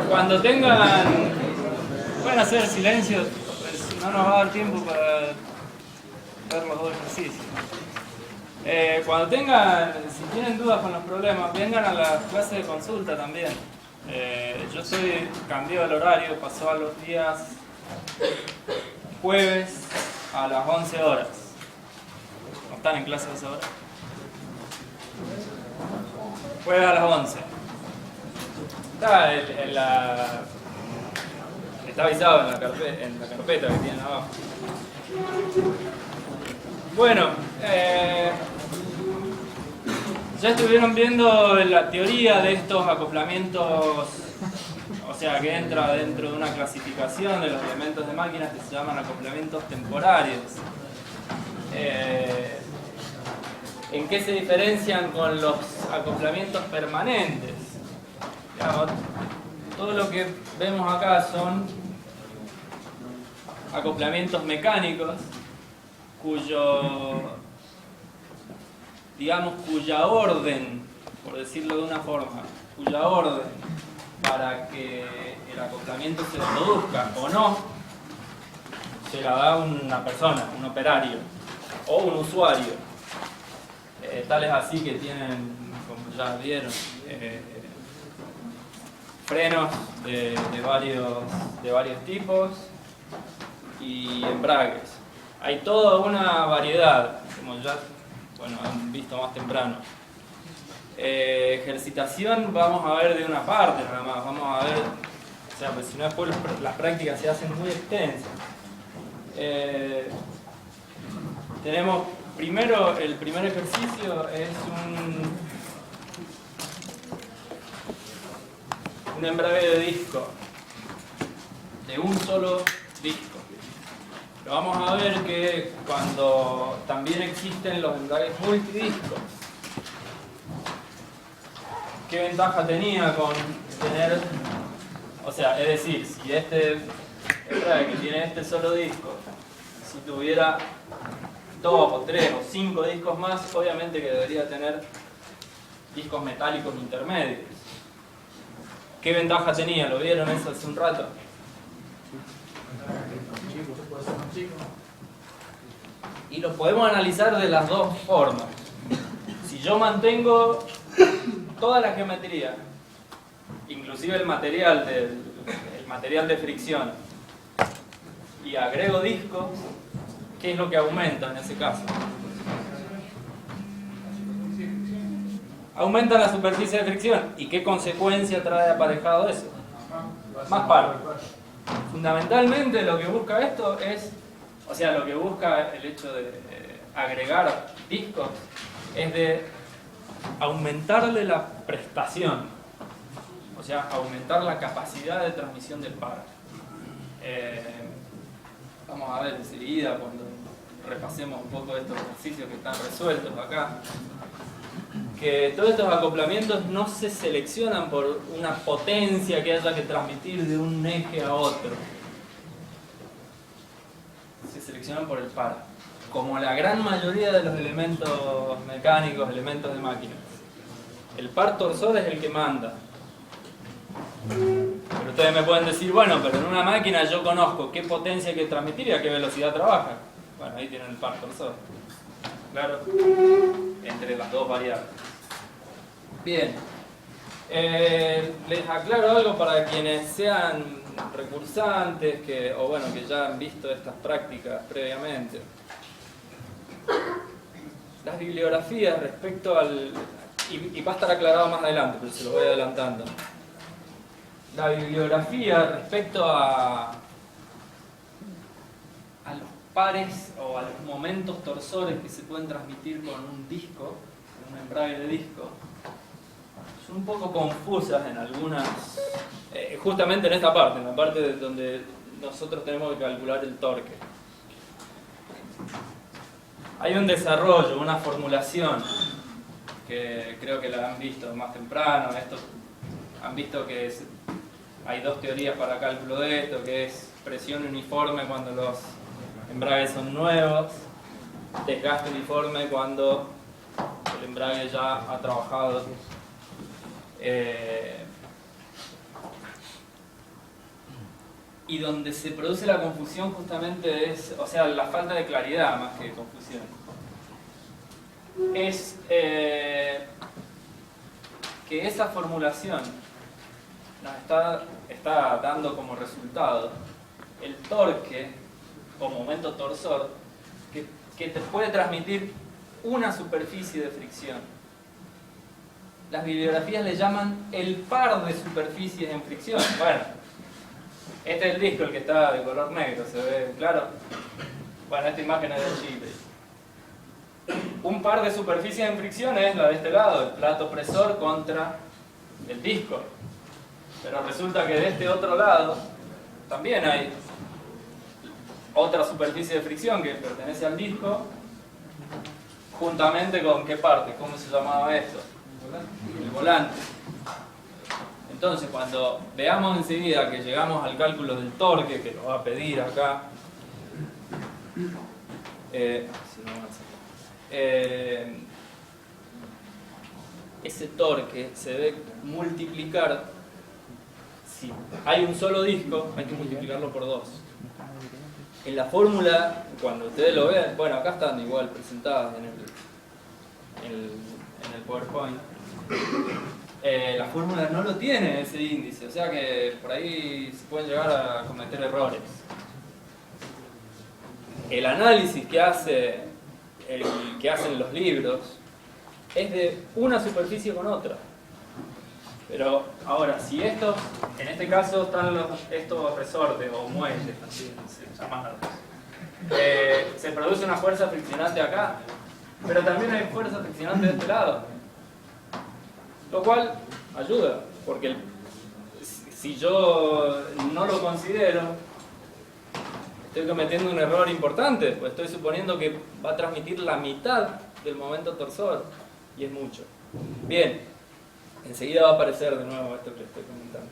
Cuando tengan, pueden hacer silencio, pues no nos va a dar tiempo para ver los dos ejercicios. Cuando tengan, si tienen dudas con los problemas, vengan a la clase de consulta también. Yo cambió el horario, pasó a los días jueves a las 11 horas. ¿No están en clase a esa hora? Jueves a las 11. Está avisado en la carpeta que tienen abajo. Bueno, ya estuvieron viendo la teoría de estos acoplamientos, o sea que entra dentro de una clasificación de los elementos de máquinas que se llaman acoplamientos temporarios. ¿En qué se diferencian con los acoplamientos permanentes? Digamos, todo lo que vemos acá son acoplamientos mecánicos cuya orden, por decirlo de una forma, cuya orden para que el acoplamiento se produzca o no, se la da una persona, un operario o un usuario. Tales así que tienen, como ya vieron, frenos de varios tipos y embragues. Hay toda una variedad, como ya han visto más temprano. Ejercitación vamos a ver de una parte nada más, vamos a ver, o sea, pues si no después las prácticas se hacen muy extensas. Tenemos primero, el primer ejercicio es un embrague de disco, de un solo disco. Pero vamos a ver que cuando también existen los embragues multidiscos, ¿qué ventaja tenía con tener, o sea, es decir, si este embrague que tiene este solo disco, si tuviera 2 o 3 o 5 discos más, obviamente que debería tener discos metálicos intermedios. ¿Qué ventaja tenía? ¿Lo vieron eso hace un rato? Y lo podemos analizar de las dos formas. Si yo mantengo toda la geometría, inclusive el material de fricción, y agrego discos, ¿qué es lo que aumenta en ese caso? Aumenta la superficie de fricción. ¿Y qué consecuencia trae aparejado eso? Más par. Fundamentalmente lo que busca esto es, o sea, lo que busca el hecho de agregar discos es de aumentarle la prestación, o sea, aumentar la capacidad de transmisión del par. Vamos a ver enseguida cuando repasemos un poco estos ejercicios que están resueltos acá, que todos estos acoplamientos no se seleccionan por una potencia que haya que transmitir de un eje a otro. Se seleccionan por el par, como la gran mayoría de los elementos mecánicos, elementos de máquinas. El par torsor es el que manda. Pero ustedes me pueden decir, bueno, pero en una máquina yo conozco qué potencia hay que transmitir y a qué velocidad trabaja. Bueno, ahí tienen el par torsor. Claro, entre las dos variables. Bien, les aclaro algo para quienes sean recursantes o bueno, que ya han visto estas prácticas previamente. Las bibliografías respecto al... y va a estar aclarado más adelante, pero se lo voy adelantando. La bibliografía respecto a los pares o a los momentos torsores que se pueden transmitir con un disco, un embrague de disco, son un poco confusas en algunas, justamente en esta parte, en la parte donde nosotros tenemos que calcular el torque. Hay un desarrollo, una formulación, que creo que la han visto más temprano. Han visto que hay dos teorías para cálculo de esto, que es presión uniforme cuando los embragues son nuevos, desgaste uniforme cuando el embrague ya ha trabajado. Y donde se produce la confusión justamente es, o sea, la falta de claridad más que confusión. Es que esa formulación nos está dando como resultado el torque o momento torsor que te puede transmitir una superficie de fricción. Las bibliografías le llaman el par de superficies en fricción. Bueno, este es el disco, el que está de color negro, ¿se ve claro? Bueno, esta imagen es de Chile. Un par de superficies en fricción es la de este lado, el plato presor contra el disco. Pero resulta que de este otro lado también hay otra superficie de fricción que pertenece al disco, juntamente con ¿qué parte? ¿Cómo se llamaba esto? El volante. Entonces, cuando veamos enseguida que llegamos al cálculo del torque, que lo va a pedir acá, ese torque se debe multiplicar. Si hay un solo disco, hay que multiplicarlo por 2. En la fórmula, cuando ustedes lo vean, bueno, acá están igual presentadas en el PowerPoint. La fórmula no lo tiene ese índice, o sea que por ahí se pueden llegar a cometer errores. El análisis que hacen los libros es de una superficie con otra. Pero ahora, si estos, en este caso están estos resortes o muelles, así se llaman, se produce una fuerza friccionante acá, pero también hay fuerza friccionante de este lado. Lo cual ayuda, porque si yo no lo considero, estoy cometiendo un error importante, pues estoy suponiendo que va a transmitir la mitad del momento torsor, y es mucho. Bien, enseguida va a aparecer de nuevo esto que les estoy comentando.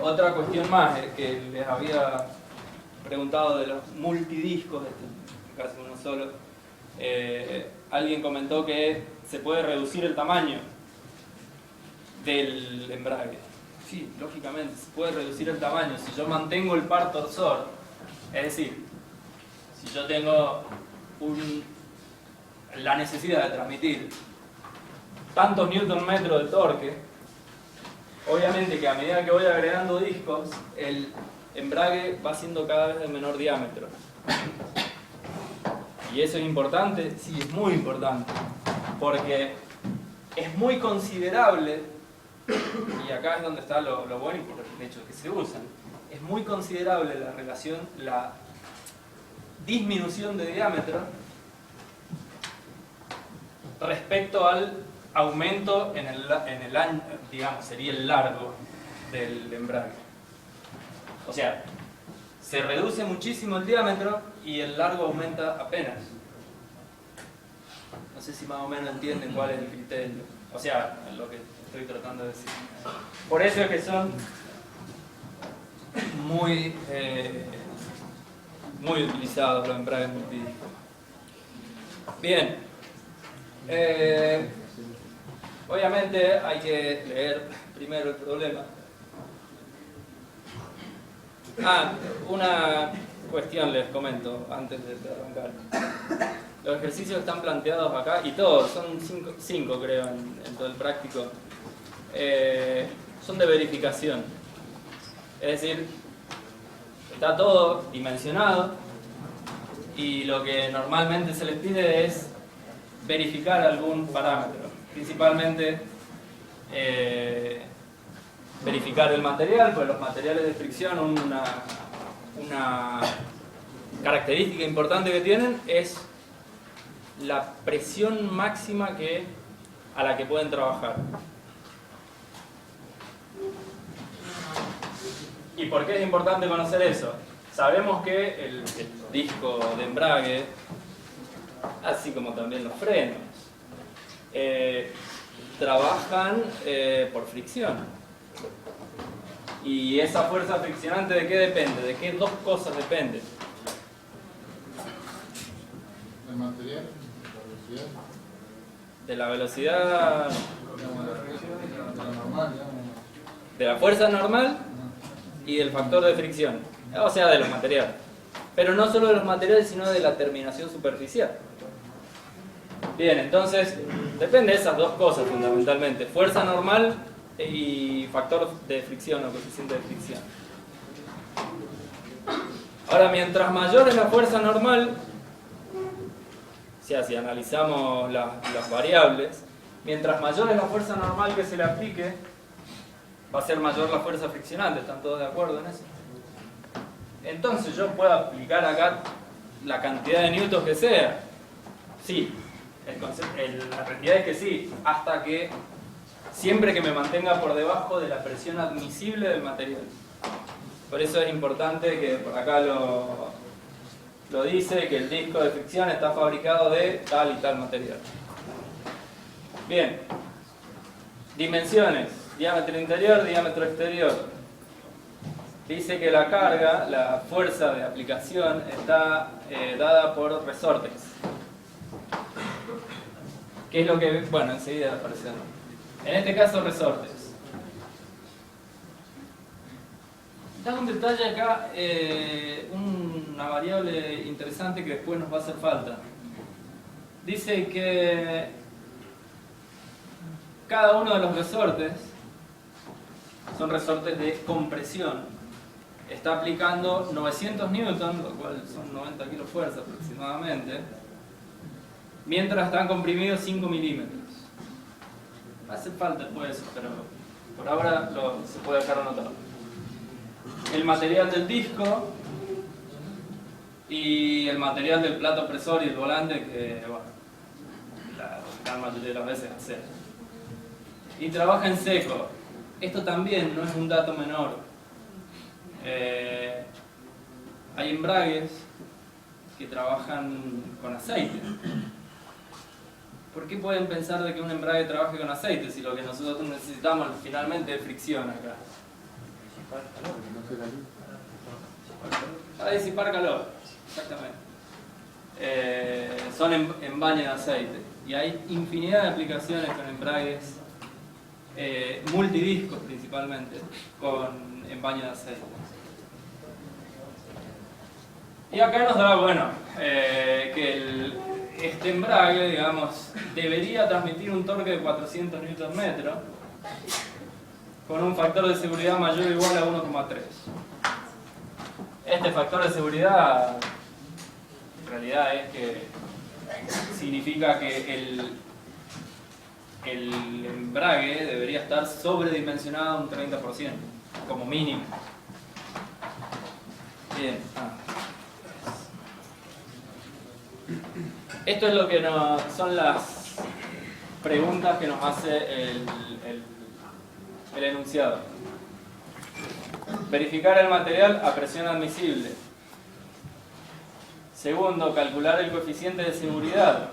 Otra cuestión más que les había preguntado de los multidiscos, en caso uno solo, alguien comentó que se puede reducir el tamaño del embrague. Sí, lógicamente, se puede reducir el tamaño si yo mantengo el par torsor. Es decir, si yo tengo la necesidad de transmitir tantos newton metros de torque, obviamente que a medida que voy agregando discos, el embrague va siendo cada vez de menor diámetro. ¿Y eso es importante? Sí, es muy importante, porque es muy considerable, y acá es donde está lo bueno y por el hecho de que se usan, es muy considerable la relación, la disminución de diámetro respecto al aumento en el año, digamos, sería el largo del embrague. O sea, se reduce muchísimo el diámetro y el largo aumenta apenas. No sé si más o menos entienden cuál es el criterio. O sea, lo que estoy tratando de decir. Por eso es que son muy utilizados los embragues multidiscos. Bien. Obviamente hay que leer primero el problema. Una cuestión les comento antes de arrancar. Los ejercicios están planteados acá, y todos, son cinco creo en todo el práctico, son de verificación. Es decir, está todo dimensionado y lo que normalmente se les pide es verificar algún parámetro. Principalmente verificar el material, pues los materiales de fricción, una característica importante que tienen es la presión máxima a la que pueden trabajar. ¿Y por qué es importante conocer eso? Sabemos que el disco de embrague, así como también los frenos, trabajan por fricción. Y esa fuerza friccionante, ¿de qué depende? ¿De qué dos cosas depende? material? De la velocidad, Normal, digamos. de la fuerza normal y del factor de fricción, o sea, de los materiales. Pero no solo de los materiales, sino de la terminación superficial. Bien, entonces, depende de esas dos cosas fundamentalmente, fuerza normal y factor de fricción o coeficiente de fricción. Ahora, mientras mayor es la fuerza normal, o sea, si analizamos las variables, mientras mayor es la fuerza normal que se le aplique, va a ser mayor la fuerza friccionante. ¿Están todos de acuerdo en eso? Entonces yo puedo aplicar acá la cantidad de newtons que sea. Sí, la realidad es que sí, hasta que siempre que me mantenga por debajo de la presión admisible del material. Por eso es importante que por acá lo dice, que el disco de fricción está fabricado de tal y tal material. Bien, dimensiones, diámetro interior, diámetro exterior. Dice que la carga, la fuerza de aplicación está dada por resortes. ¿Qué es lo que...? Bueno, enseguida aparece. En este caso, resortes. Da un detalle acá, una variable interesante que después nos va a hacer falta. Dice que cada uno de los resortes son resortes de compresión. Está aplicando 900 newtons, lo cual son 90 kilofuerzas aproximadamente, mientras están comprimidos 5 milímetros. Hace falta después, pero por ahora se puede dejar anotado. El material del disco y el material del plato presor y el volante, que bueno, la gran mayoría de las veces es acero. Y trabaja en seco. Esto también no es un dato menor. Hay embragues que trabajan con aceite. ¿Por qué pueden pensar de que un embrague trabaje con aceite si lo que nosotros necesitamos finalmente es fricción acá? Para disipar calor, exactamente. Son en baño de aceite. Y hay infinidad de aplicaciones con embragues, multidiscos principalmente, en baño de aceite. Y acá nos da, bueno, que este embrague, digamos, debería transmitir un torque de 400 Nm con un factor de seguridad mayor o igual a 1,3. Este factor de seguridad en realidad es que significa que el embrague debería estar sobredimensionado un 30%, como mínimo. Bien. Esto es lo que son las preguntas que nos hace el enunciado. Verificar el material a presión admisible. Segundo, calcular el coeficiente de seguridad.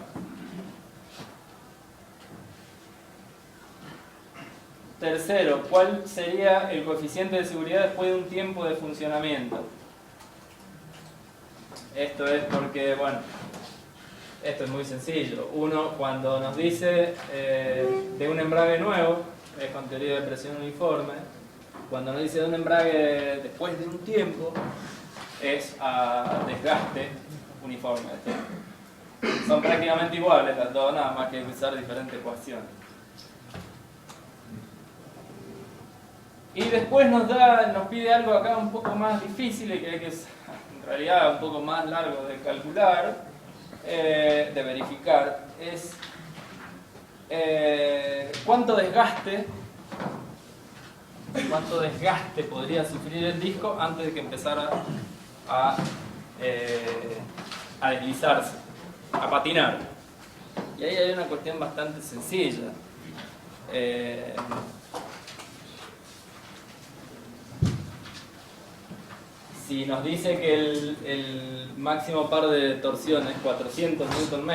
Tercero, ¿cuál sería el coeficiente de seguridad después de un tiempo de funcionamiento? Esto es porque, bueno, esto es muy sencillo. Uno, cuando nos dice de un embrague nuevo, es con teoría de presión uniforme. Cuando nos dice de un embrague después de un tiempo, es a desgaste uniforme. Son prácticamente iguales las dos, nada más que usar diferentes ecuaciones. Y después nos pide algo acá un poco más difícil y que es en realidad un poco más largo de calcular, de verificar. Es cuánto desgaste podría sufrir el disco antes de que empezara a deslizarse, a patinar. Y ahí hay una cuestión bastante sencilla. Si nos dice que el máximo par de torsión es 400 Nm,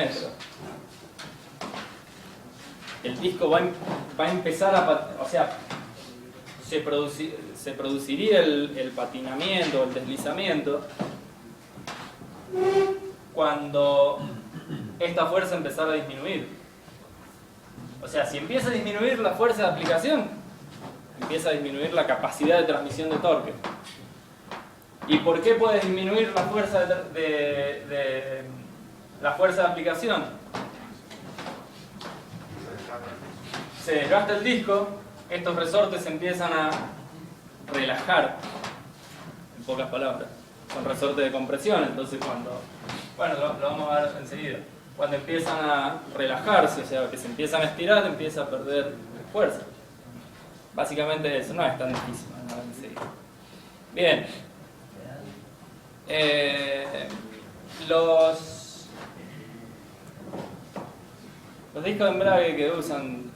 el disco va a empezar a... O sea, se produciría el patinamiento, el deslizamiento, cuando esta fuerza empezar a disminuir. O sea, si empieza a disminuir la fuerza de aplicación, empieza a disminuir la capacidad de transmisión de torque. ¿Y por qué puede disminuir la fuerza la fuerza de aplicación? Se desgasta el disco, estos resortes se empiezan a relajar, en pocas palabras. Son resortes de compresión, entonces bueno, lo vamos a ver enseguida. Cuando empiezan a relajarse, o sea, que se empiezan a estirar, empieza a perder fuerza. Básicamente eso, no es tan difícil, vamos a ver enseguida. Bien. Los discos de embrague que usan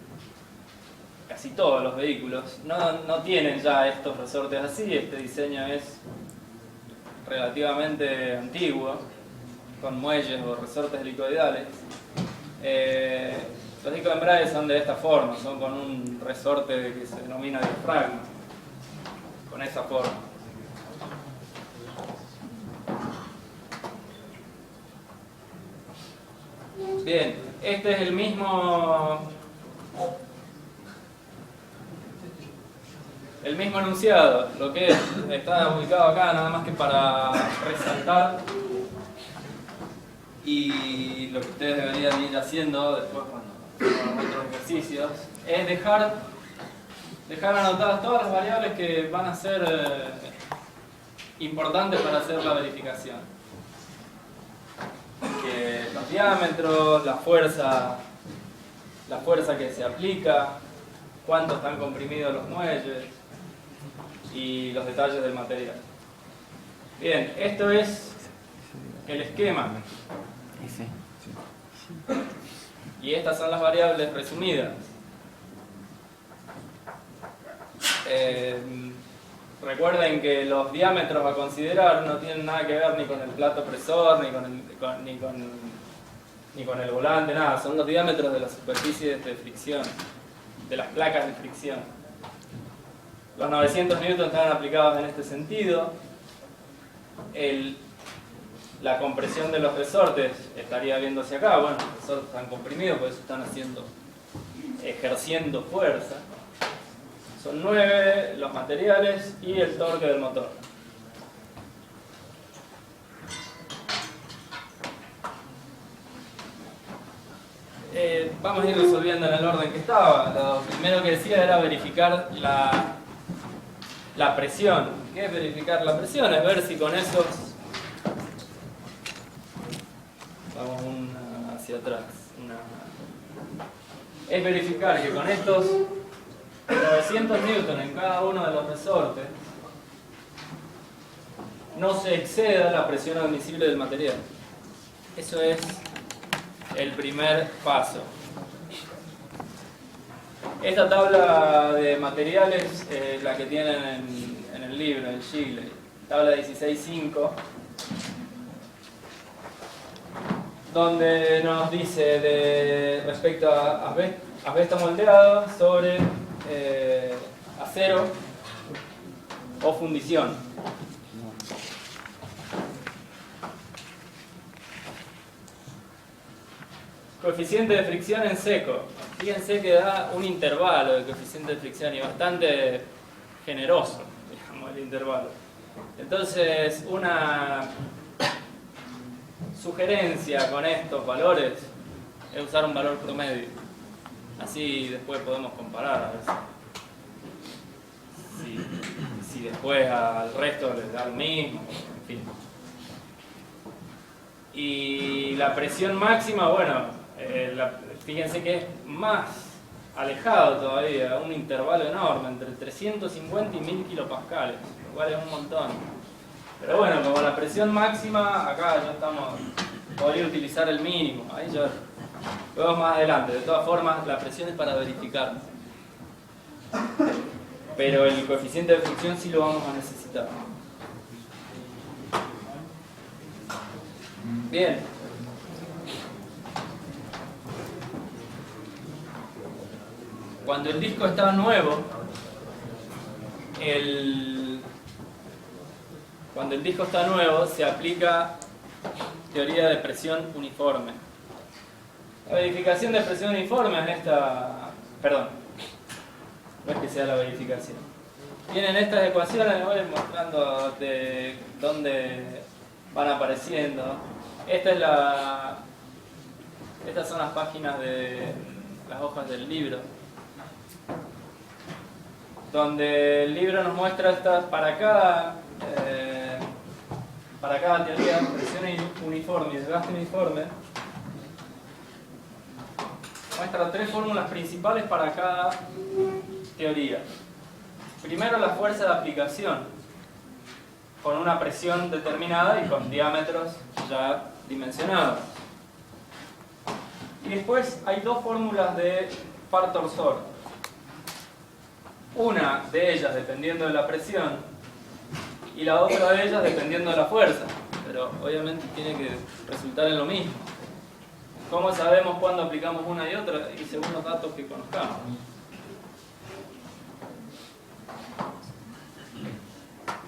casi todos los vehículos no tienen ya estos resortes así. Este diseño es relativamente antiguo, con muelles o resortes helicoidales. Los discos de embrague son de esta forma, son con un resorte que se denomina diafragma, con esa forma. Bien, este es el mismo enunciado, lo que está ubicado acá nada más que para resaltar, y lo que ustedes deberían ir haciendo después cuando hagan otros ejercicios es dejar anotadas todas las variables que van a ser importantes para hacer la verificación. Que los diámetros, la fuerza que se aplica, cuánto están comprimidos los muelles y los detalles del material. Bien, esto es el esquema. Y estas son las variables resumidas. Recuerden que los diámetros a considerar no tienen nada que ver ni con el plato presor, ni con el volante, nada. Son los diámetros de las superficies de fricción, de las placas de fricción. Los 900 newtons están aplicados en este sentido. La compresión de los resortes estaría viéndose acá. Bueno, los resortes están comprimidos, por eso están ejerciendo fuerza. Son 9 los materiales y el torque del motor. Vamos a ir resolviendo en el orden que estaba. Lo primero que decía era verificar la presión. ¿Qué es verificar la presión? Es ver si con esos... Vamos una hacia atrás. Es verificar que con estos 900 newton en cada uno de los resortes no se exceda la presión admisible del material. Eso es el primer paso. Esta tabla de materiales es la que tienen en el libro, en Shigley, tabla 16.5, donde nos dice respecto a asbesto moldeado sobre acero o fundición. Coeficiente de fricción en seco. Fíjense que da un intervalo de coeficiente de fricción y bastante generoso, digamos, el intervalo. Entonces, una sugerencia con estos valores es usar un valor promedio. Así después podemos comparar a ver si después al resto les da lo mismo, en fin. Y la presión máxima, bueno, fíjense que es más alejado todavía, un intervalo enorme, entre 350 y 1000 kilopascales, lo cual es un montón. Pero bueno, como la presión máxima, acá ya podría utilizar el mínimo, ahí ya lo vemos más adelante. De todas formas, la presión es para verificar, pero el coeficiente de fricción sí lo vamos a necesitar. Bien. Cuando el disco está nuevo, se aplica teoría de presión uniforme. La verificación de expresión uniforme en esta... Perdón, no es que sea la verificación. Tienen estas ecuaciones, les voy mostrando de dónde van apareciendo. Estas son las páginas de las hojas del libro, donde el libro nos muestra para cada teoría de expresión uniforme y desgaste uniforme, muestra 3 fórmulas principales para cada teoría. Primero, la fuerza de aplicación, con una presión determinada y con diámetros ya dimensionados. Y después hay 2 fórmulas de par torsor. Una de ellas dependiendo de la presión y la otra de ellas dependiendo de la fuerza. Pero obviamente tiene que resultar en lo mismo. ¿Cómo sabemos cuándo aplicamos una y otra? Y según los datos que conozcamos.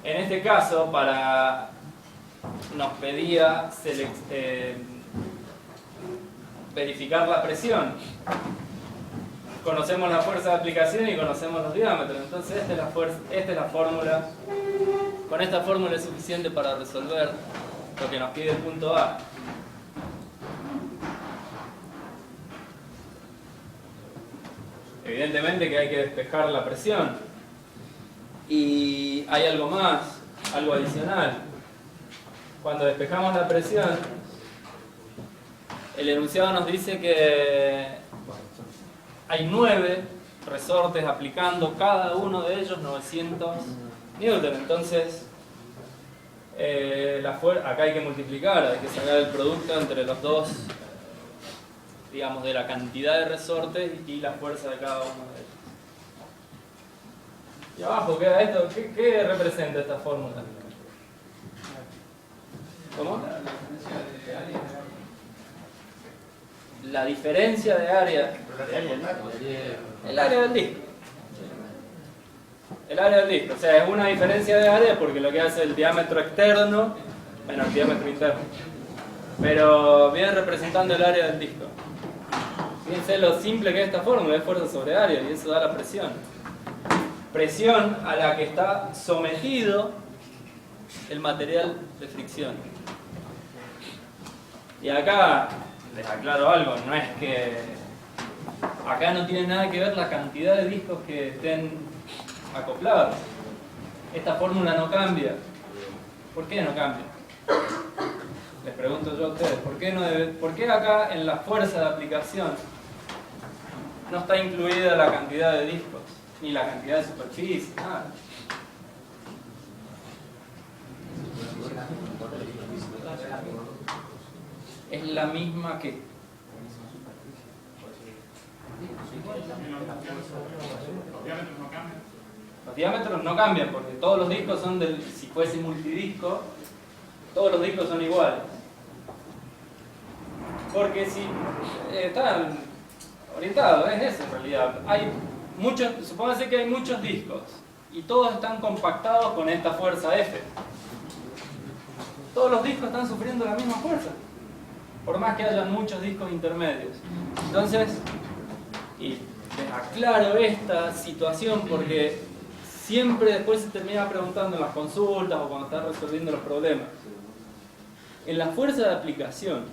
En este caso, nos pedía verificar la presión. Conocemos la fuerza de aplicación y conocemos los diámetros. Entonces esta es la fórmula. Con esta fórmula es suficiente para resolver lo que nos pide el punto A. Evidentemente que hay que despejar la presión. Y hay algo más, algo adicional. Cuando despejamos la presión, el enunciado nos dice que hay 9 resortes aplicando cada uno de ellos 900 newton. Entonces, acá hay que multiplicar, hay que sacar el producto entre los dos, digamos, de la cantidad de resortes y la fuerza de cada uno de ellos. Y abajo queda esto. ¿Qué representa esta fórmula? ¿Cómo? La diferencia de área. El área del disco. El área del disco. O sea, es una diferencia de área porque lo que hace el diámetro externo menos el diámetro interno. Pero viene representando el área del disco. Fíjense lo simple que es esta fórmula, es fuerza sobre área y eso da la presión. Presión a la que está sometido el material de fricción. Y acá les aclaro algo, no es que acá no tiene nada que ver la cantidad de discos que estén acoplados. Esta fórmula no cambia. ¿Por qué no cambia? Les pregunto yo a ustedes, ¿por qué acá en la fuerza de aplicación no está incluida la cantidad de discos? Ni la cantidad de superficie, nada. Es la misma que... Los diámetros no cambian porque todos los discos son si fuese multidisco, todos los discos son iguales. Porque si están orientados, es eso en realidad. Supóngase que hay muchos discos y todos están compactados con esta fuerza F. Todos los discos están sufriendo la misma fuerza, por más que hayan muchos discos intermedios. Entonces, y les aclaro esta situación porque siempre después se termina preguntando en las consultas o cuando está resolviendo los problemas. En la fuerza de aplicación,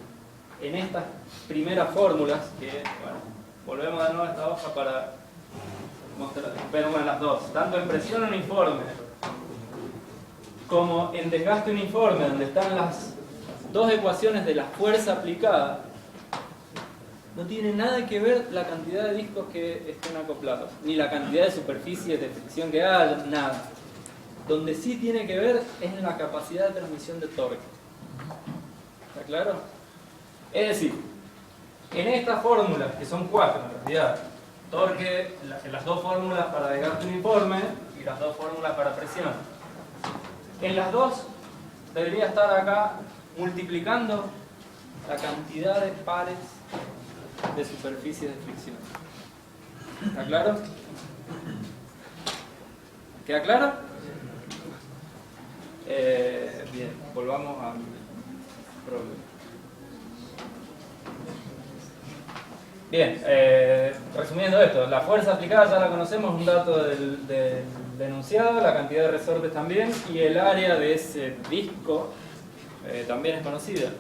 en estas primeras fórmulas, que, bueno, volvemos de nuevo a esta hoja para ver una de las dos, tanto en presión uniforme como en desgaste uniforme, donde están las dos ecuaciones de la fuerza aplicada, no tiene nada que ver la cantidad de discos que estén acoplados, ni la cantidad de superficies de fricción que haya, nada. Donde sí tiene que ver es en la capacidad de transmisión de torque. ¿Está claro? Es decir, en estas fórmulas, que son 4 en realidad, torque, las 2 fórmulas para desgaste uniforme y las 2 fórmulas para presión. En las 2 debería estar acá multiplicando la cantidad de pares de superficies de fricción. ¿Está claro? ¿Queda claro? Bien, volvamos al problema. Bien, resumiendo esto, la fuerza aplicada ya la conocemos, un dato del enunciado, la cantidad de resortes también, y el área de ese disco también es conocida.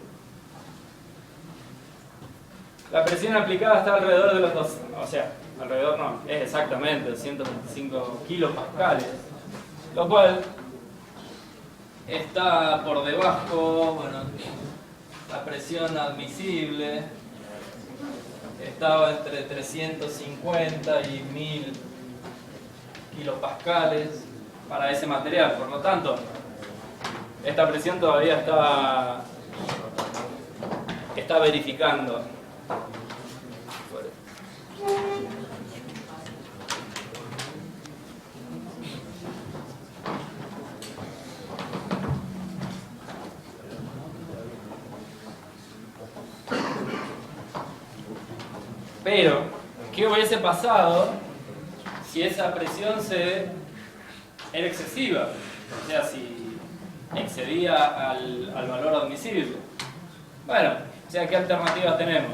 La presión aplicada está alrededor de los dos, o sea, alrededor no, es exactamente 225 kilopascales, lo cual está por debajo, bueno, la presión admisible estaba entre 350 y 1000 kilopascales para ese material, por lo tanto, esta presión todavía está verificando. Pero, ¿qué hubiese pasado si esa presión era excesiva? O sea, si excedía al valor admisible. Bueno, o sea, ¿qué alternativas tenemos?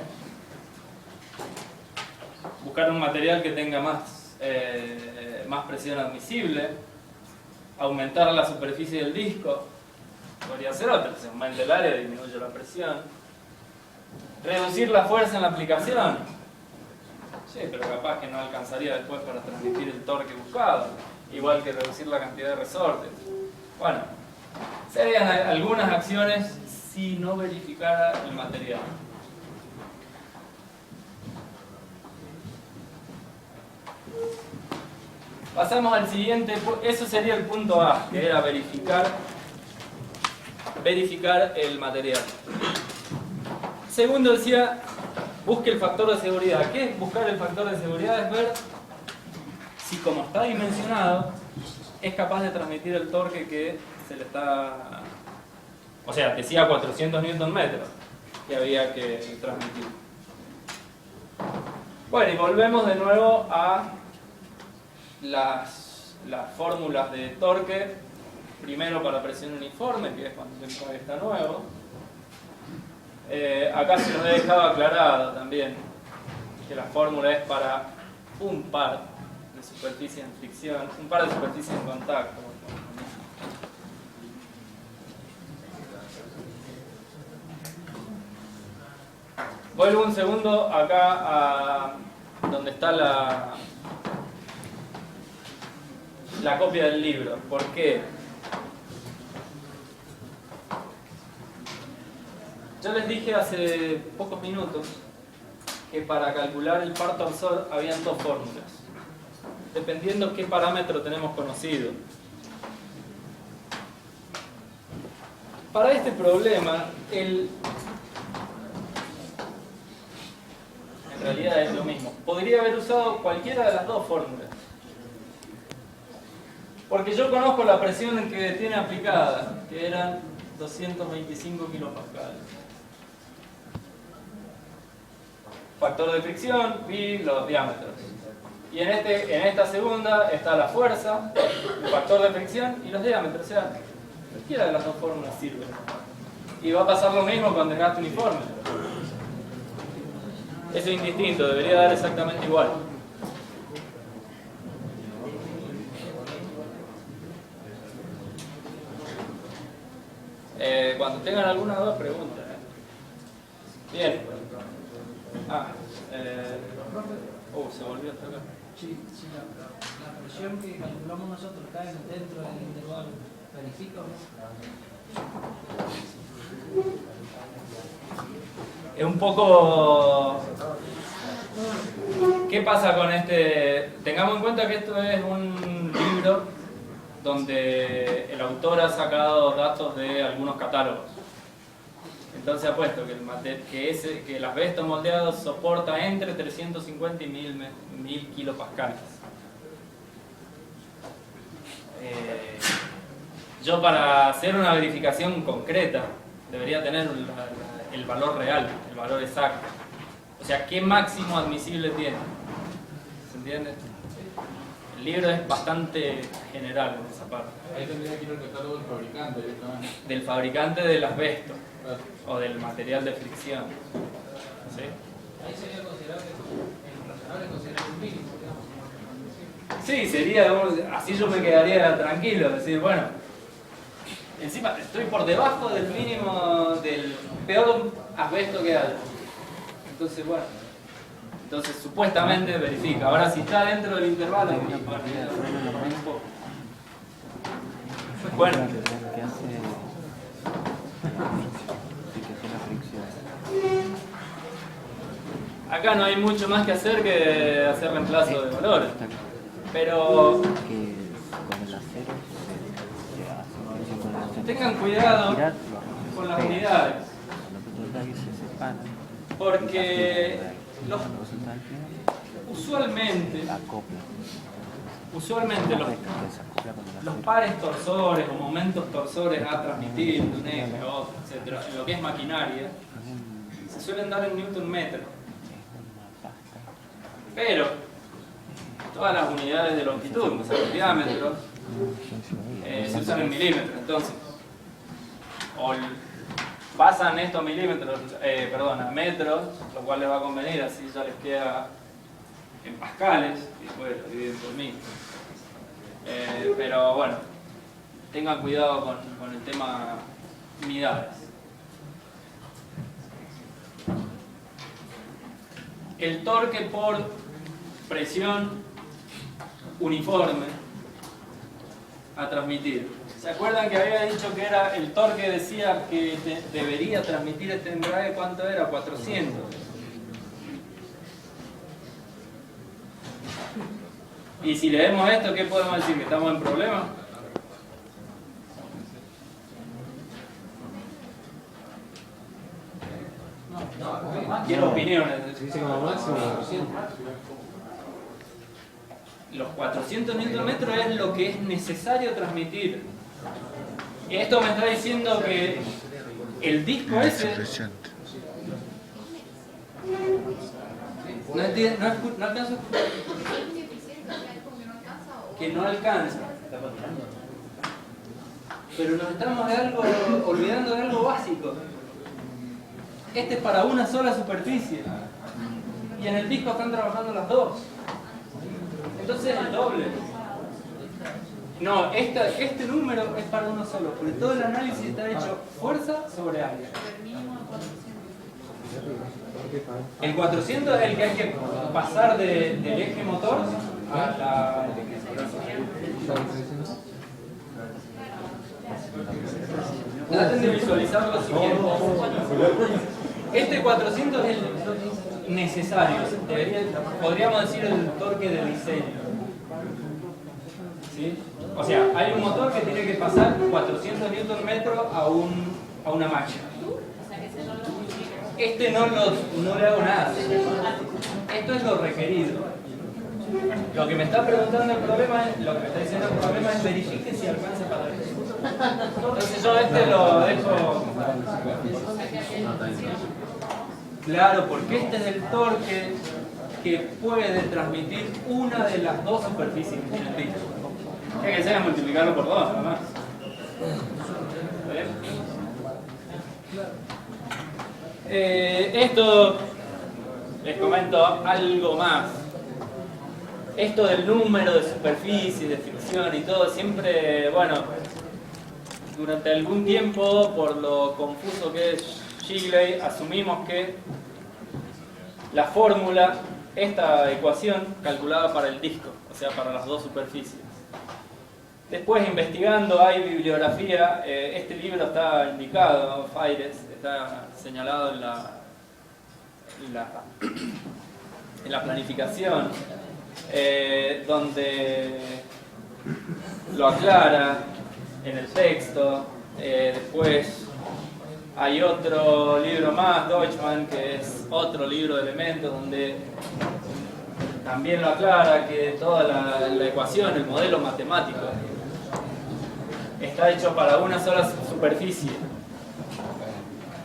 Buscar un material que tenga más presión admisible, aumentar la superficie del disco, podría ser otra, se aumenta el área, disminuye la presión, reducir la fuerza en la aplicación. Sí, pero capaz que no alcanzaría después para transmitir el torque buscado, igual que reducir la cantidad de resortes. Bueno, serían algunas acciones si no verificara el material. Pasamos al siguiente, eso sería el punto A, que era verificar el material. Segundo decía, busque el factor de seguridad. ¿Qué es buscar el factor de seguridad? Es ver si, como está dimensionado, es capaz de transmitir el torque que se le está... O sea, decía 400 Nm que había que transmitir. Bueno, y volvemos de nuevo a las fórmulas de torque. Primero para presión uniforme, que es cuando el torque está nuevo. Acá se nos he dejado aclarado también que la fórmula es para un par de superficie en fricción, un par de superficies en contacto. Vuelvo un segundo acá a donde está la copia del libro. ¿Por qué? Yo les dije hace pocos minutos que para calcular el par torsor habían dos fórmulas, dependiendo qué parámetro tenemos conocido. Para este problema, en realidad es lo mismo. Podría haber usado cualquiera de las dos fórmulas, porque yo conozco la presión que tiene aplicada, que eran 225 kilopascales. Factor de fricción y los diámetros. Y en esta segunda está la fuerza, el factor de fricción y los diámetros. O sea, cualquiera de las dos fórmulas sirve. Y va a pasar lo mismo con desgaste uniforme. Eso es indistinto, debería dar exactamente igual. Cuando tengan alguna duda, pregunten. Bien. Se volvió a tocar. Sí, la presión que calculamos nosotros cae dentro del intervalo. ¿Verifica o no? Es un poco... ¿Qué pasa con este? Tengamos en cuenta que esto es un libro donde el autor ha sacado datos de algunos catálogos. Entonces ha puesto que el asbesto moldeado soporta entre 350 y 1000 kilopascales. Yo, para hacer una verificación concreta, debería tener el valor real, el valor exacto. O sea, ¿qué máximo admisible tiene? ¿Se entiende? El libro es bastante general en esa parte. Ahí tendría que ir el catálogo del fabricante directamente. Del fabricante del asbesto. Claro. O del material de fricción. ¿Sí? Ahí sería considerable, razonable considerar un mínimo, digamos. Sí, sería, así yo me quedaría tranquilo, decir, bueno, encima estoy por debajo del mínimo del peor asbesto que hay. Entonces, bueno, entonces supuestamente verifica. Ahora, si está dentro del intervalo, un poco. Bueno. Acá no hay mucho más que hacer que hacer reemplazo de valores. Pero tengan cuidado con las unidades. Porque usualmente los pares torsores o momentos torsores a transmitir, un eje, otro, etc., en lo que es maquinaria, se suelen dar en Newton metro. Pero todas las unidades de longitud, o sea, los diámetros, se usan en milímetros. Entonces, o pasan estos milímetros, a metros, lo cual les va a convenir, así ya les queda en pascales, y después lo dividen por mil. Pero bueno, tengan cuidado con el tema unidades. El torque por presión uniforme a transmitir. ¿Se acuerdan que había dicho que era el torque, decía que debería transmitir este embrague? ¿Cuánto era? 400. Y si leemos esto, ¿qué podemos decir? ¿Que estamos en problema? Quiero opiniones. Dice como máximo 400. Los 400 Nm es lo que es necesario transmitir. Y esto me está diciendo que el disco ese... No alcanzo. Que no alcanza. Pero nos estamos olvidando de algo básico. Este es para una sola superficie. Y en el disco están trabajando las dos. Entonces es el doble. No, este número es para uno solo, porque todo el análisis está hecho fuerza sobre área. El 400 es el que hay que pasar del eje motor a la... Traten de visualizar lo siguiente. Este 400 es el necesario, podríamos decir el torque de diseño. ¿Sí? O sea, hay un motor que tiene que pasar 400 Nm a una máquina. Este no le hago nada. Esto es lo requerido. Lo que me está preguntando el problema es, lo que me está diciendo el problema es verifique si alcanza para eso. Entonces yo lo dejo claro, porque este es el torque que puede transmitir una de las dos superficies que tiene el disco. Es que se debe multiplicarlo por 2, nada más. ¿Está bien? Esto, les comento algo más. Esto del número de superficie, de fricción y todo, siempre, bueno, durante algún tiempo, por lo confuso que es Shigley, asumimos que la fórmula, esta ecuación, calculada para el disco, o sea, para las dos superficies. Después, investigando, hay bibliografía, este libro está indicado, Faires, está señalado en la planificación, donde lo aclara en el texto. Después hay otro libro más, Deutschmann, que es otro libro de elementos, donde también lo aclara, que toda la ecuación, el modelo matemático, está hecho para una sola superficie.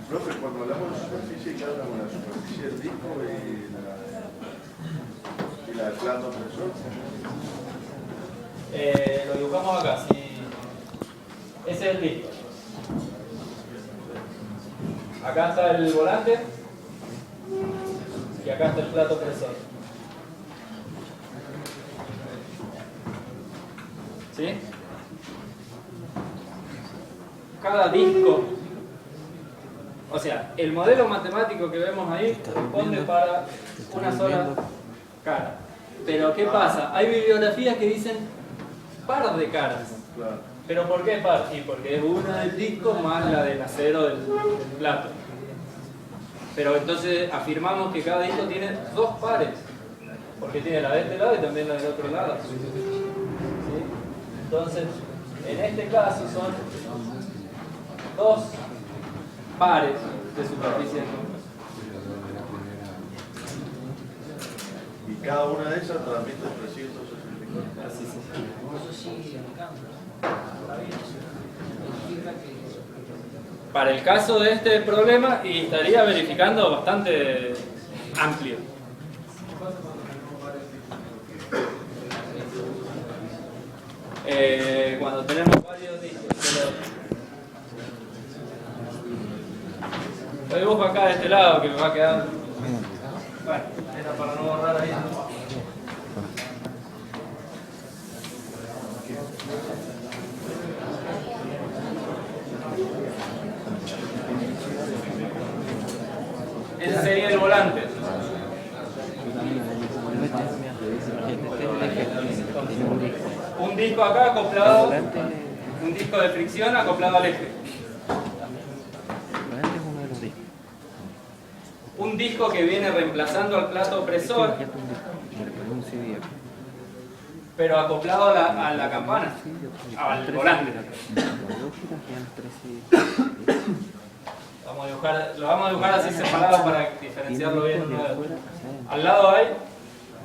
Profe, cuando hablamos de superficie, ¿qué hablamos? ¿La superficie del disco y la del plato presor? Lo dibujamos acá, sí. Ese es el disco. Acá está el volante. y acá está el plato presor. ¿Sí? Cada disco, o sea, el modelo matemático que vemos ahí responde para una sola cara. Pero ¿qué pasa? Hay bibliografías que dicen par de caras. Claro. ¿Pero por qué par? Y porque es una del disco más la del acero del plato. Pero entonces afirmamos que cada disco tiene dos pares, porque tiene la de este lado y también la del otro lado. ¿Sí? Entonces, en este caso son dos pares de superficie de núcleo. Y cada una de esas transmite 364. Así sí. Eso sí alcanza. Está bien. Significa que Para el caso de este problema, y estaría verificando bastante amplio. Cuando tenemos varios discos. Lo dibujo acá de este lado que me va a quedar. Bueno, era para no borrar ahí. Ese sería el volante. Un disco acá acoplado, un disco de fricción acoplado al eje. Un disco que viene reemplazando al plato opresor, pero acoplado a la campana, al volante. Lo vamos a dibujar así separado para diferenciarlo bien. Al lado hay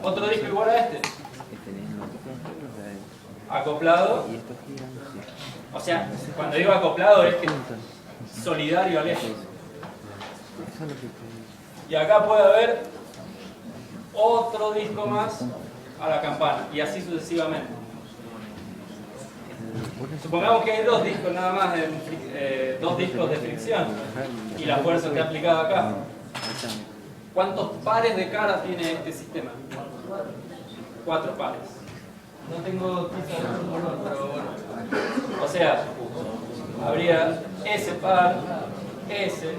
otro disco igual a este, acoplado. O sea, cuando digo acoplado es que es solidario al eje. Y acá puede haber otro disco más a la campana, y así sucesivamente. Supongamos que hay dos discos nada más, dos discos de fricción, y la fuerza está aplicada acá. ¿Cuántos pares de caras tiene este sistema? 4 pares. No tengo tiza de color, pero bueno. O sea, habría ese par, ese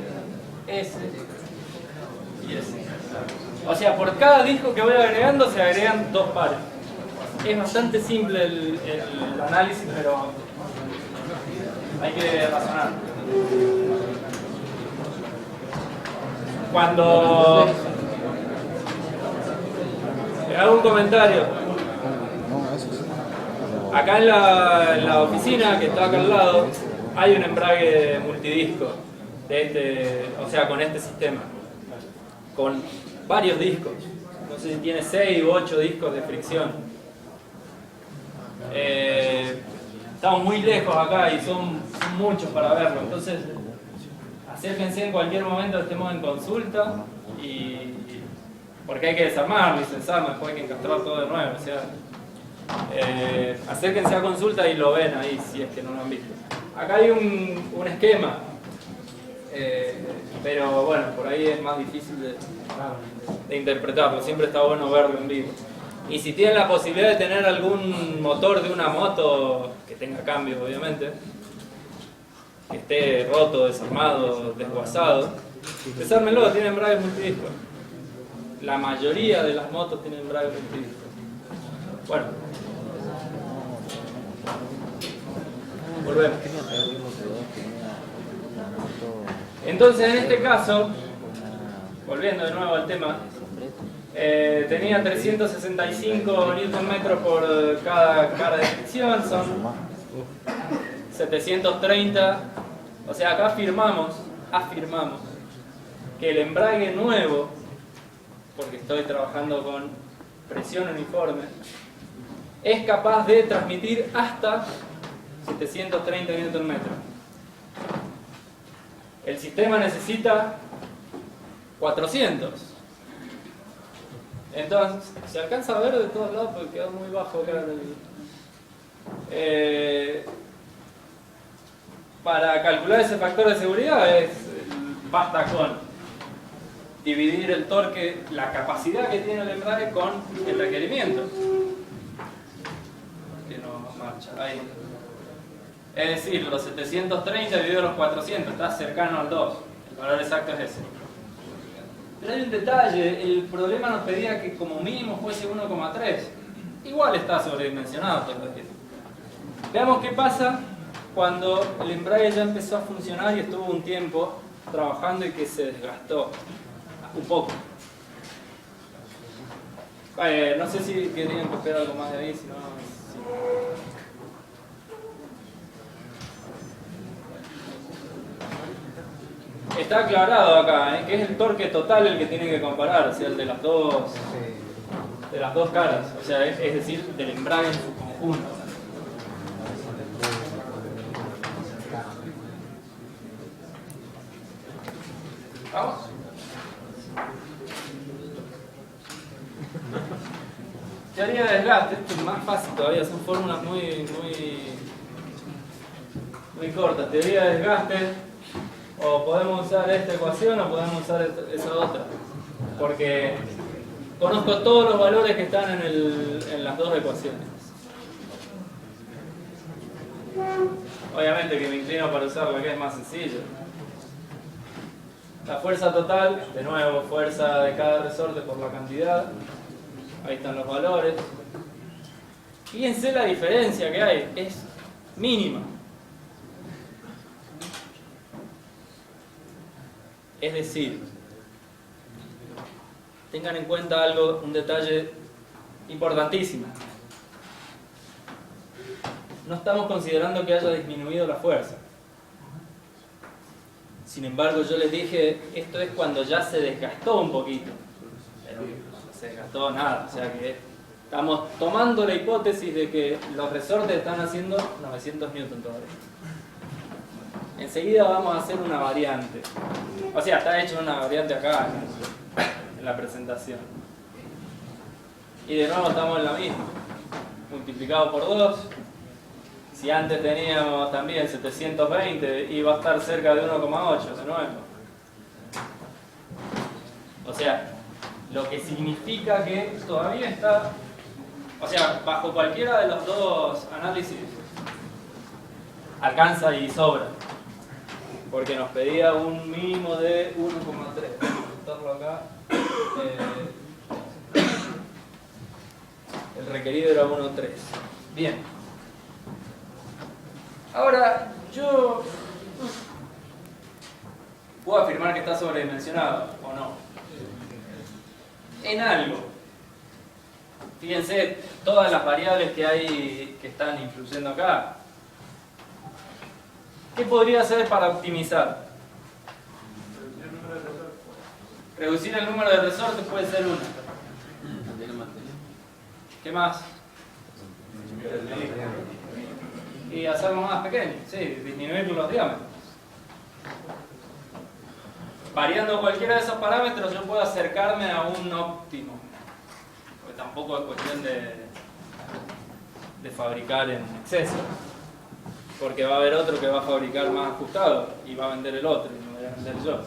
y ese. O sea, por cada disco que voy agregando se agregan 2 pares. Es bastante simple el análisis, pero hay que razonar. Cuando le hago un comentario, acá en la oficina que está acá al lado hay un embrague multidisco o sea, con este sistema, con varios discos. No sé si tiene 6 u 8 discos de fricción. Estamos muy lejos acá y son muchos para verlo, entonces acérquense en cualquier momento, estemos en consulta, porque hay que desarmarlo y se desarma, después hay que encastrar todo de nuevo. O sea, acérquense a consulta y lo ven ahí si es que no lo han visto. Acá hay un esquema, pero bueno, por ahí es más difícil de interpretarlo, siempre está bueno verlo en vivo. Y si tienen la posibilidad de tener algún motor de una moto que tenga cambio, obviamente, que esté roto, desarmado, desguazado, desármenlo, tiene embrague multidisco. La mayoría de las motos tienen embrague multidisco. Bueno, volvemos. Entonces, en este caso, volviendo de nuevo al tema, tenía 365 Nm por cada cara de fricción, son 730. O sea, acá afirmamos que el embrague nuevo, porque estoy trabajando con presión uniforme, es capaz de transmitir hasta 730 Nm. El sistema necesita 400. Entonces, se alcanza a ver de todos lados porque quedó muy bajo acá. Para calcular ese factor de seguridad basta con dividir el torque, la capacidad que tiene el embrague con el requerimiento. Que no marcha, ahí. Es decir, los 730 dividido los 400, está cercano al 2. El valor exacto es ese. Pero hay un detalle, el problema nos pedía que como mínimo fuese 1,3. Igual está sobredimensionado todo esto. Veamos qué pasa cuando el embrague ya empezó a funcionar y estuvo un tiempo trabajando y que se desgastó un poco. No sé si querían copiar algo más de ahí, si no... Sí. Está aclarado acá, que es el torque total el que tiene que comparar, o sea, el de las dos caras, o sea, es decir, del embrague en su conjunto. ¿Vamos? Teoría de desgaste, esto es más fácil todavía, son fórmulas muy cortas. Teoría de desgaste, o podemos usar esta ecuación o podemos usar esa otra, porque conozco todos los valores que están en las dos ecuaciones. Obviamente que me inclino para usar la que es más sencilla. La fuerza total, de nuevo, fuerza de cada resorte por la cantidad. Ahí están los valores. Fíjense la diferencia que hay, es mínima. Es decir, tengan en cuenta algo, un detalle importantísimo. No estamos considerando que haya disminuido la fuerza. Sin embargo, yo les dije, esto es cuando ya se desgastó un poquito. Pero no se desgastó nada. O sea que estamos tomando la hipótesis de que los resortes están haciendo 900 newton todavía. Enseguida vamos a hacer una variante. O sea, está hecho una variante acá en la presentación. Y de nuevo estamos en la misma. Multiplicado por 2. Si antes teníamos también 720, iba a estar cerca de 1,8 de nuevo. O sea, lo que significa que todavía está... O sea, bajo cualquiera de los dos análisis, alcanza y sobra. Porque nos pedía un mínimo de 1,3. Vamos a anotarlo acá. El requerido era 1,3. Bien. Ahora, yo puedo afirmar que está sobredimensionado, ¿o no? En algo. Fíjense, todas las variables que hay que están influyendo acá. ¿Qué podría hacer para optimizar? Reducir el número de resortes puede ser una. ¿Qué más? Y hacerlo más pequeño, sí, disminuir los diámetros. Variando cualquiera de esos parámetros yo puedo acercarme a un óptimo. Porque tampoco es cuestión de fabricar en exceso. Porque va a haber otro que va a fabricar más ajustado y va a vender el otro y no voy a vender yo.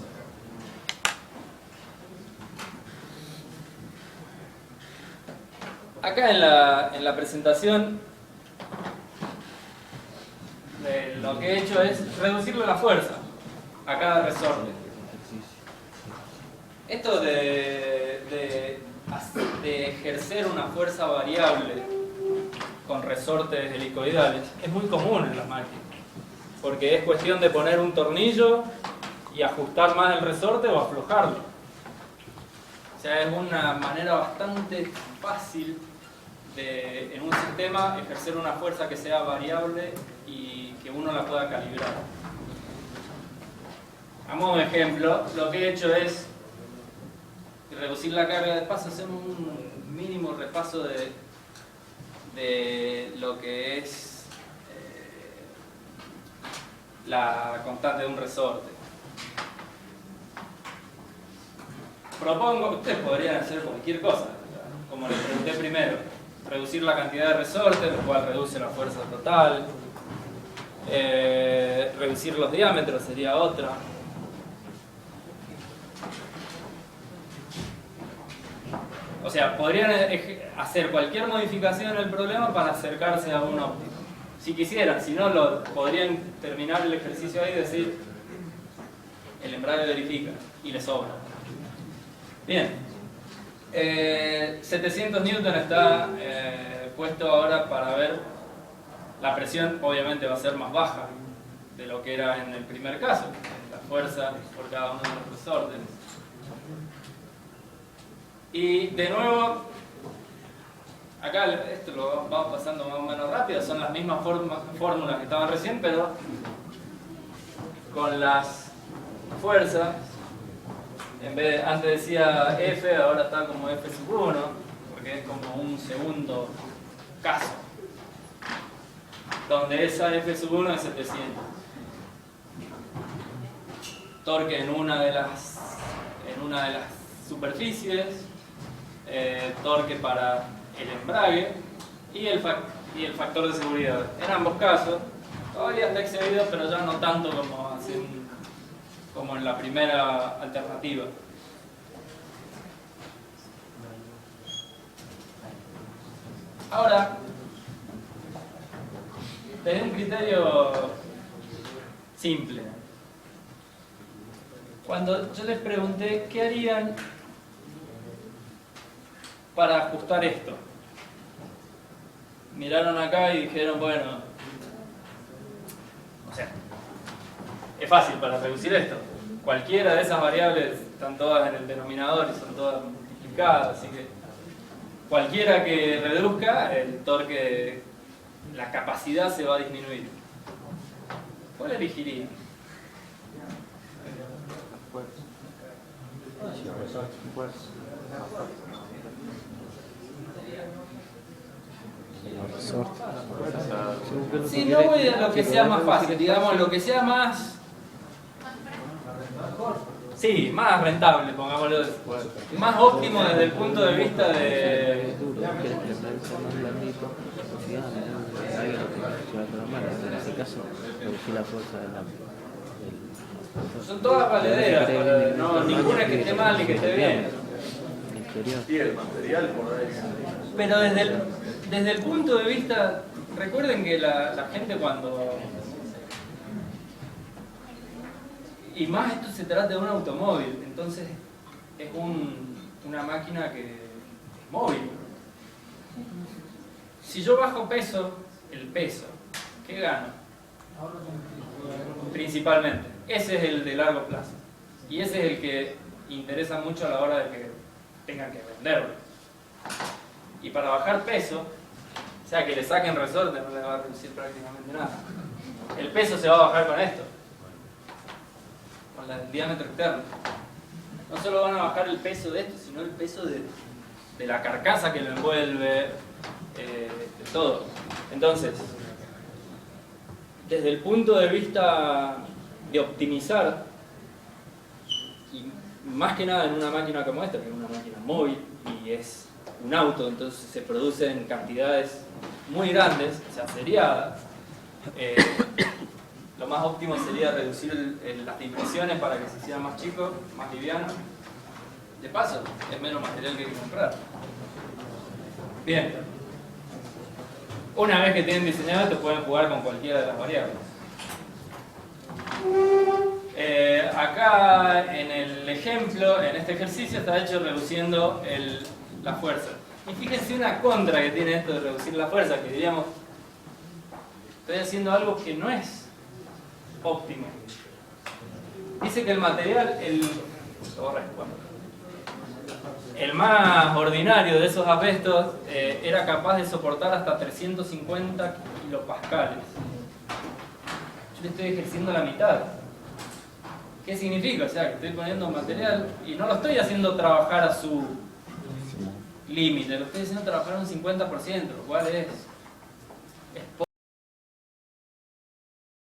Acá en la presentación lo que he hecho es reducirle la fuerza a cada resorte. Esto de ejercer una fuerza variable con resortes helicoidales es muy común en las máquinas, porque es cuestión de poner un tornillo y ajustar más el resorte o aflojarlo. O sea, es una manera bastante fácil de, en un sistema, ejercer una fuerza que sea variable y que uno la pueda calibrar. A modo de ejemplo, lo que he hecho es reducir la carga de paso, hacer un mínimo repaso de lo que es la constante de un resorte. Propongo, ustedes podrían hacer cualquier cosa, como les pregunté primero, reducir la cantidad de resortes, lo cual reduce la fuerza total, reducir los diámetros sería otra. sea, podrían hacer cualquier modificación en el problema para acercarse a un óptimo. Si quisieran, si no, podrían terminar el ejercicio ahí y decir, el embrague verifica, y le sobra. Bien. 700 Newton está puesto ahora para ver, la presión obviamente va a ser más baja de lo que era en el primer caso, la fuerza por cada uno de los resortes. Y de nuevo, acá esto lo vamos pasando más o menos rápido, son las mismas fórmulas que estaban recién, pero con las fuerzas, en vez de, antes decía F, ahora está como F1, porque es como un segundo caso, donde esa F1 es 700. Torque en una de las superficies, torque para el embrague y el factor de seguridad. En ambos casos todavía está excedido, pero ya no tanto como en la primera alternativa. Ahora, desde un criterio simple, cuando yo les pregunté qué harían para ajustar esto, miraron acá y dijeron, bueno, o sea, es fácil para reducir esto. Cualquiera de esas variables están todas en el denominador y son todas multiplicadas, así que cualquiera que reduzca, el torque, la capacidad se va a disminuir. ¿Cuál elegiría? Sí, no voy a lo que sea más fácil, digamos, lo que sea más... Sí, más rentable, pongámoslo, más óptimo desde el punto de vista de... Son todas valederas, no, ninguna que esté mal ni que esté bien. Sí, el material por ahí. Pero desde el punto de vista, recuerden que la gente cuando... Y más esto se trata de un automóvil, entonces es una máquina que es móvil. Si yo bajo el peso, ¿qué gano? Principalmente. Ese es el de largo plazo. Y ese es el que interesa mucho a la hora de que tengan que venderlo. Y para bajar peso, o sea que le saquen resorte, no le va a reducir prácticamente nada. El peso se va a bajar con esto, con el diámetro externo. No solo van a bajar el peso de esto, sino el peso de la carcasa que lo envuelve, de todo. Entonces, desde el punto de vista de optimizar, y más que nada en una máquina como esta, que es una máquina móvil y es un auto, entonces se produce en cantidades muy grandes, o sea, sería lo más óptimo sería reducir las dimensiones para que se hiciera más chico, más liviano. De paso, es menos material que hay que comprar. Bien. Una vez que tienen diseñado esto, pueden jugar con cualquiera de las variables. Acá en el ejemplo, en este ejercicio, está hecho reduciendo la fuerza. Y fíjense una contra que tiene esto de reducir la fuerza, que diríamos, estoy haciendo algo que no es óptimo. Dice que el material, el más ordinario de esos asbestos era capaz de soportar hasta 350 kilopascales. Yo le estoy ejerciendo la mitad. ¿Qué significa? O sea, que estoy poniendo material y no lo estoy haciendo trabajar a su límite, lo estoy haciendo trabajar un 50%, lo cual es